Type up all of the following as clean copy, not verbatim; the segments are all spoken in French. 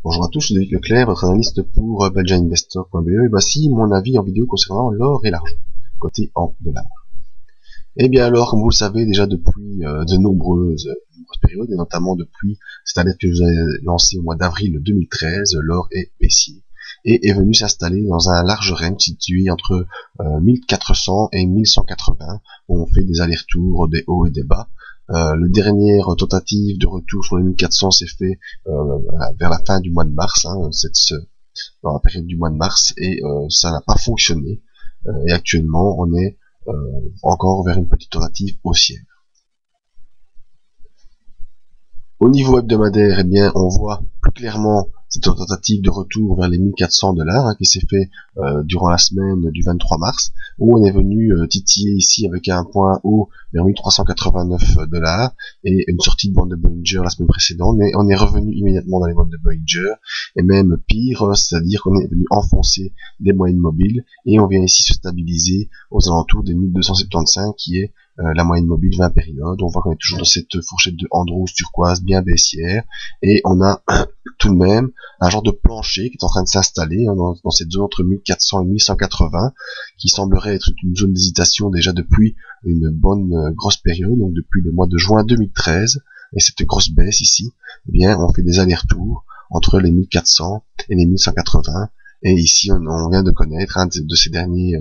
Bonjour à tous, je suis David Leclerc, votre analyste pour belgianinvestor.be, et voici mon avis en vidéo concernant l'or et l'argent, côté en dollars. Et bien alors, comme vous le savez déjà depuis de nombreuses périodes, et notamment depuis cette alerte que je vous ai lancée au mois d'avril 2013, l'or est baissier, et est venu s'installer dans un large range situé entre 1400 et 1180, où on fait des allers-retours, des hauts et des bas. Le dernière tentative de retour sur les 1400 s'est fait vers la fin du mois de mars, dans la période du mois de mars, et ça n'a pas fonctionné. Et actuellement, on est encore vers une petite tentative haussière. Au niveau hebdomadaire, eh bien, on voit plus clairement cette tentative de retour vers les 1400 $, qui s'est fait durant la semaine du 23 mars, où on est venu titiller ici avec un point haut vers 1389 $ et une sortie de bande de Bollinger la semaine précédente, mais on est revenu immédiatement dans les bandes de Bollinger, et même pire, c'est-à-dire qu'on est venu enfoncer des moyennes mobiles, et on vient ici se stabiliser aux alentours des 1275, qui est la moyenne mobile 20 périodes. On voit qu'on est toujours dans cette fourchette de Andrews turquoise bien baissière, et on a tout de même un genre de plancher qui est en train de s'installer dans cette zone entre 1400 et 1180, qui semblerait être une zone d'hésitation déjà depuis une bonne grosse période, donc depuis le mois de juin 2013, et cette grosse baisse ici, eh bien on fait des allers-retours entre les 1400 et les 1180, et ici on vient de connaître un de ces derniers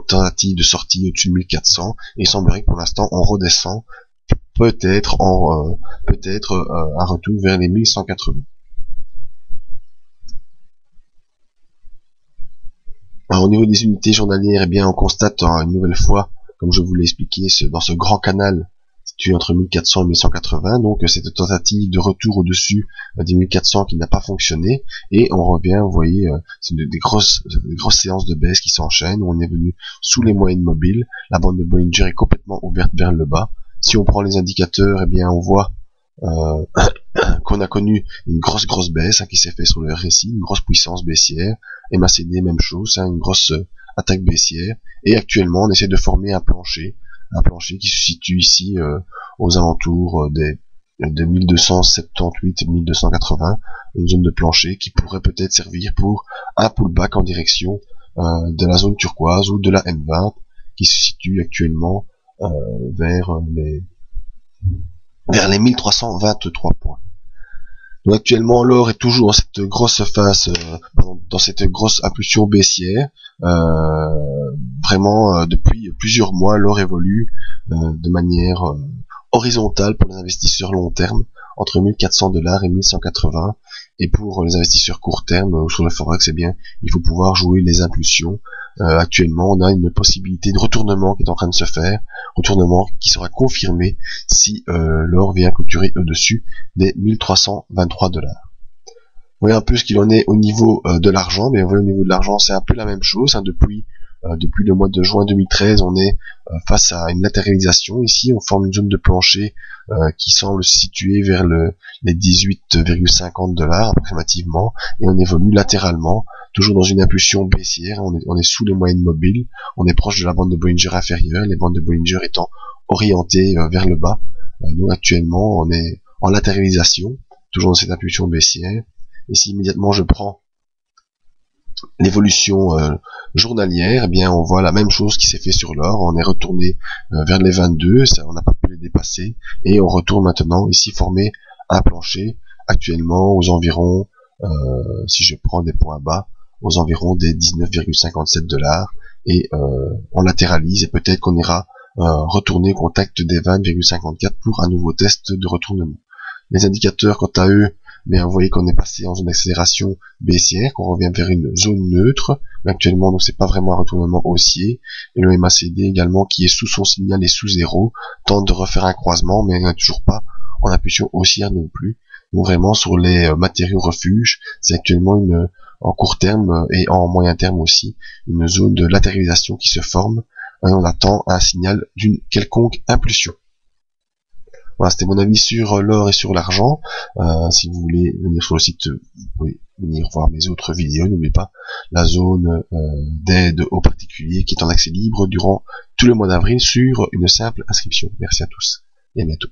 tentative de sortie au-dessus de 1400, et il semblerait que pour l'instant on redescend peut-être un retour vers les 1180. Alors, au niveau des unités journalières, eh bien on constate une nouvelle fois, comme je vous l'ai expliqué, dans ce grand canal situé entre 1400 et 1180, donc cette tentative de retour au-dessus des 1400 qui n'a pas fonctionné, et on revient, vous voyez, c'est des grosses séances de baisse qui s'enchaînent, où on est venu sous les moyennes mobiles, la bande de Bollinger est complètement ouverte vers le bas. Si on prend les indicateurs, eh bien on voit qu'on a connu une grosse baisse qui s'est fait sur le RSI, une grosse puissance baissière, MACD même chose, une grosse attaque baissière, et actuellement on essaie de former un plancher qui se situe ici aux alentours de 1278 et 1280, une zone de plancher qui pourrait peut-être servir pour un pullback en direction de la zone turquoise ou de la M20, qui se situe actuellement vers les 1323 points. Donc actuellement l'or est toujours dans cette grosse phase, dans cette grosse impulsion baissière. Vraiment depuis plusieurs mois, l'or évolue de manière horizontale pour les investisseurs long terme, entre 1400 $ et 1180, et pour les investisseurs court terme sur le forex, eh bien il faut pouvoir jouer les impulsions. Actuellement on a une possibilité de retournement qui est en train de se faire, retournement qui sera confirmé si l'or vient clôturer au-dessus des 1323 $. Vous voyez un peu ce qu'il en est au niveau de l'argent, mais vous voyez, au niveau de l'argent c'est un peu la même chose, depuis le mois de juin 2013, on est face à une latéralisation. Ici, on forme une zone de plancher qui semble se situer vers les 18,50 $ approximativement, et on évolue latéralement, toujours dans une impulsion baissière. On est sous les moyennes mobiles, on est proche de la bande de Bollinger inférieure, les bandes de Bollinger étant orientées vers le bas. Nous, actuellement, on est en latéralisation, toujours dans cette impulsion baissière. Et si immédiatement je prends l'évolution journalière, eh bien on voit la même chose qui s'est fait sur l'or. On est retourné vers les 22, on n'a pas pu les dépasser, et on retourne maintenant ici former un plancher actuellement aux environs, si je prends des points bas, aux environs des 19,57 $, et on latéralise, et peut-être qu'on ira retourner au contact des 20,54 pour un nouveau test de retournement. Les indicateurs, quant à eux, mais vous voyez qu'on est passé en zone d'accélération baissière, qu'on revient vers une zone neutre, mais actuellement donc c'est pas vraiment un retournement haussier, et le MACD également qui est sous son signal et sous zéro, tente de refaire un croisement, mais n'est toujours pas en impulsion haussière non plus. Donc vraiment sur les matériaux refuges, c'est actuellement en court terme et en moyen terme aussi, une zone de latéralisation qui se forme, et on attend un signal d'une quelconque impulsion. Voilà, c'était mon avis sur l'or et sur l'argent. Si vous voulez venir sur le site, vous pouvez venir voir mes autres vidéos. N'oubliez pas la zone d'aide aux particuliers qui est en accès libre durant tout le mois d'avril sur une simple inscription. Merci à tous et à bientôt.